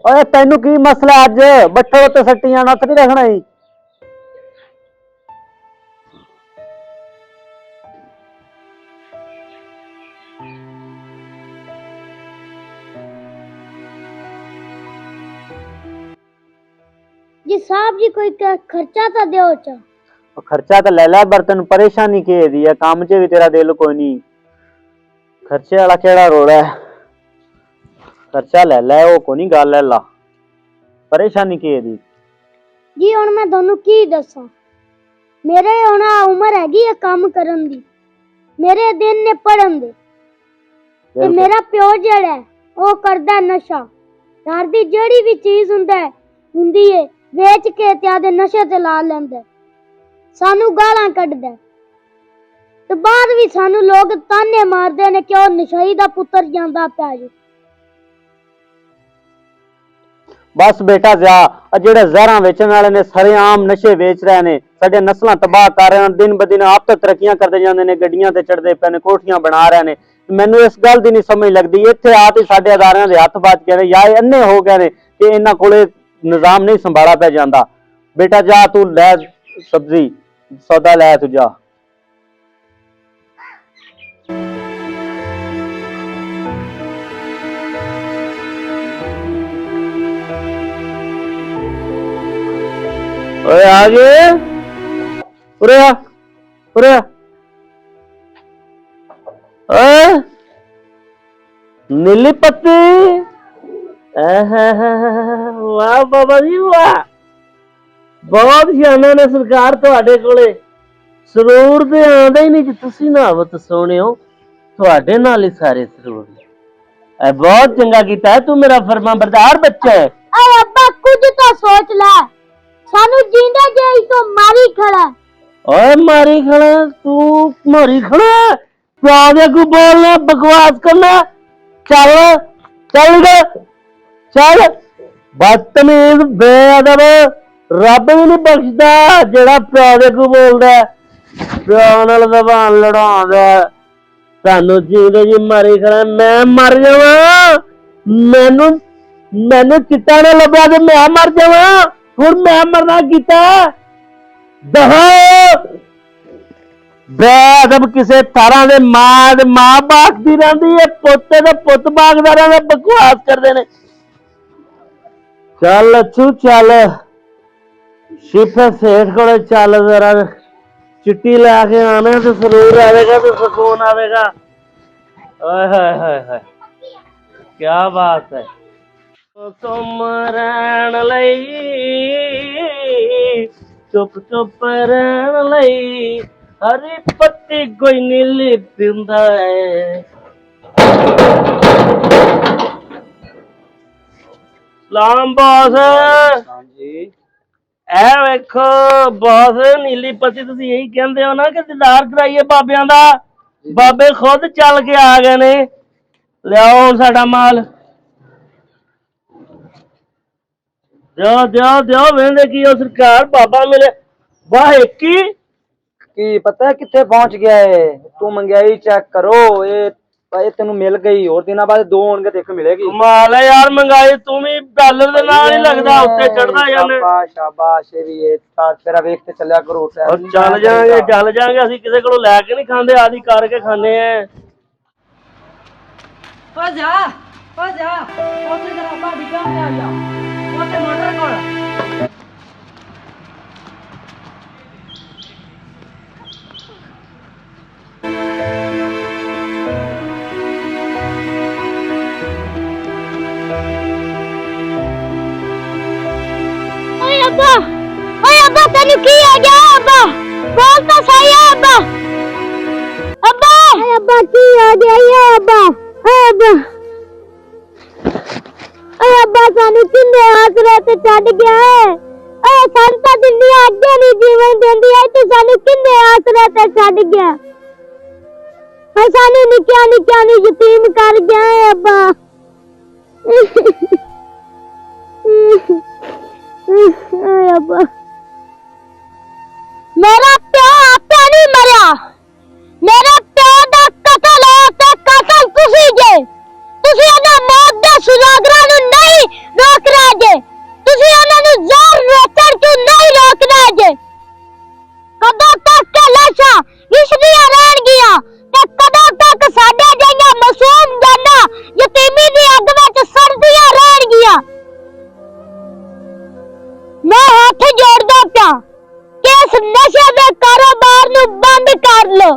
ओए तेनू की मसला अज बट्ठे उत्ते सट्टियां नत्थ नहीं रखना ही। जी साहब जी कोई खर्चा तो दो चा। खर्चा तो ले लै, बर्तन परेशानी के दी है, काम च भी तेरा दिल कोई नहीं। खर्चे वाला केड़ा रोड़ा है, खर्चा ले लै, वो कोई नहीं गल ले ला, परेशानी के दी। जी हुण मैं तुहानू की दसां, मेरे हुण उम्र हैगी है काम करन दी, मेरे दिन ने पढ़न दे ते मेरा प्यो जेड़ा है वो करदा नशा। घर दी जेड़ी भी चीज हुंदी है वेच के ते आदे नशे ते ला लैंदा, सानू गालां कड्डदा ते बाद भी सानू लोग ताने मारदे ने कि ओ नशाई दा पुत्तर ਜਾਂਦਾ ਪਿਆ जी। बस बेटा जा, जेड़े जहरां वेचण वाले ने सरेआम नशे वेच रहे ने, साडे नस्लां तबाह कर रहे ने, दिन ब दिन आप तो तरक्कियां करदे जांदे ने, गड्डियां ते चढ़दे पे ने, कोठियां बना रहे ने। मैनू इस गल दी नहीं समझ लगदी, इत्थे आ ते साडे अदारियां दे हत्थ बच गए ने या अन्ने हो गए ने कि इन्हां कोले निजाम नहीं संभाला पै जांदा। बेटा जा तू लै सब्जी सौदा लै तू जा। ओए आ गए, उरे आ, उरे आ। ओए नीली पत्ती, वाह बाबा जी वाह, बहुत शाना ने सरकार तुहाडे कोले। सरूर ते आंदे ही नहीं जी, तुसी नावत सोने हो, तुहाडे नाल ही सारे सरूर ने। बहुत चंगा कीता है, तू मेरा फरमा बरदार बच्चा है। अरे अब्बा कुछ तो सोच ले, सानू जिंदा जे तो मारी खड़ा। ओए मारी खड़ा, तू मारी खड़ा, प्यादे को बोलना, बकवास करना। चल चल चल, बदतमीज बेअदब, रब भी नहीं बख्शदा जेड़ा प्यादे को बोलदा है, प्यार नाल ज़बान लड़ांदा। सानू जींदे जी मारी खड़ा, मैं मर जावां, मैनू मैनू चिट्टा ना लभा ते मैं मर जावां, हुण मैं मरना कीता दहो। बेअदब किसे तरह दे मां बाकदी रहंदी है, पोते ते पुत बाकदा रहंदा, बकवास करदे ने। चल अच्छू चल, शिफे सेठ कोले चल, जरा चिट्टी लैके आने तो सरूर आवेगा तो सुकून आवेगा। ओए हाय हाय हाय, क्या बात है। तुम रहन लई, चुप चुप रहन लई, हरी पत्ती कोई नीली पींदा है। सलाम बॉस जी। ए वेखो बॉस, नीली पत्ती तुसी यही कहंदे हो ना कि दीदार कराइए बाबियां दा, बाबे खुद चल के आ गए ने। लियाओ साडा माल, दियो वेंदे की ओ सरकार, बाबा मिले। वाह एक की पता है कितने पहुंच गया है, तू महंगाई चेक करो, ये तेनू मिल गई, और दिनों बाद दो होंगे देख मिलेगी। कमाल है यार, महंगाई तू भी डॉलर दे नाल ही लगदा उत्ते चढ़दा जाने। शाबाश शाबाश, ये भी ये तेरा वेख ते चलिया करो। और चल जाएंगे ਅਸੀਂ ਕਿਸੇ ਕੋਲੋਂ ਲੈ ਕੇ नहीं खांदे, आदि करके खाने हैं। ओ जा ओते जरा भाभी काम आ जा, ओते मोटर कोल। ओए अब्बा तेनू की आ गया? अब्बा बोल तो सही है अब्बा। अब्बा अब्बा की आ गया ये अब्बा? अब्बा अब्बा सानू किन्ने आसरे ते छड्ड गया है, संता दुनिया अगे नहीं जीवन देंदी है ते सानू किन्ने आसरे ते छड्ड गया, सानू निक्किया निक्किया नु यतीम कर गया है अब्बा। अब्बा मेरा प्यो आपे नहीं मरिया, मेरे प्यो दा कतल हो ते कतल तुसी जे, तुसी ना मौत दे सुजागरा नु नहीं रोक रहे। लो